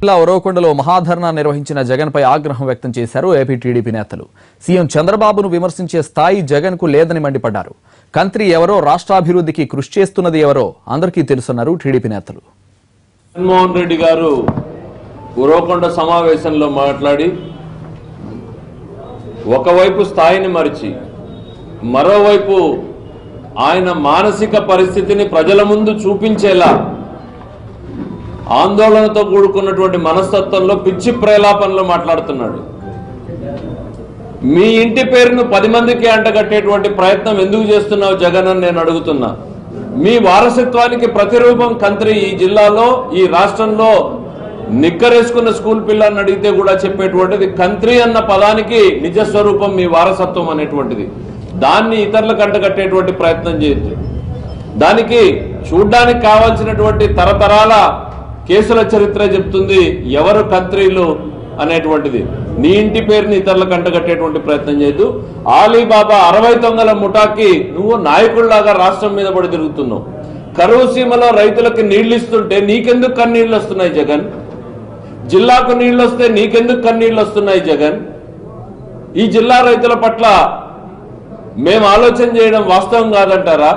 జిల్లా ఉరవకొండలో మహాధర్నా నిర్వహించిన జగన్పై ఆగ్రహం వ్యక్తం చేశారు ఏపీ టీడీపీ నేతలు. సీఎం చంద్రబాబును విమర్శించే స్థాయి జగన్కు లేదని మండిపడ్డారు. కంత్రి ఎవరో, రాష్ట్రాభివృద్ధికి కృషి చేస్తున్నది ఎవరో అందరికీ తెలుసన్నారు టీడీపీ నేతలు. జగన్మోహన్ రెడ్డి గారు ఉరవకొండ సమావేశంలో మాట్లాడి ఒకవైపు స్థాయిని మరిచి మరోవైపు ఆయన మానసిక పరిస్థితిని ప్రజల ముందు చూపించేలా ఆందోళనతో కూడుకున్నటువంటి మనస్తత్వంలో పిచ్చి ప్రేలాపనలో మాట్లాడుతున్నాడు. మీ ఇంటి పేరును 10 మందికి అంటగట్టేటువంటి ప్రయత్నం ఎందుకు చేస్తున్నావు జగన్ అని నేను అడుగుతున్నా. మీ వారసత్వానికి ప్రతిరూపం కంత్రి. ఈ జిల్లాలో, ఈ రాష్ట్రంలో నిక్కరేసుకున్న స్కూల్ పిల్లల్ని అడిగితే కూడా చెప్పేటువంటిది కంత్రి అన్న పదానికి నిజస్వరూపం మీ వారసత్వం అనేటువంటిది. దాన్ని ఇతరులకు అంటగట్టేటువంటి ప్రయత్నం చేయొద్దు. దానికి చూడ్డానికి కావాల్సినటువంటి తరతరాల కేసుల చరిత్ర చెప్తుంది ఎవరు కంత్రీలు అనేటువంటిది. నీ ఇంటి పేరుని ఇతరులకు అంటగట్టేటువంటి ప్రయత్నం చేయొద్దు. ఆలీబాబా 60 దొంగల ముఠాకి నువ్వు నాయకుల్లాగా రాష్ట్రం మీద పడి తిరుగుతున్నావు. కరువు సీమలో రైతులకు నీళ్లు ఇస్తుంటే నీకెందుకు కన్నీళ్లు వస్తున్నాయి జగన్? జిల్లాకు నీళ్లు వస్తే నీకెందుకు కన్నీళ్లు వస్తున్నాయి జగన్? ఈ జిల్లా రైతుల పట్ల మేము ఆలోచన చేయడం వాస్తవం కాదంటారా?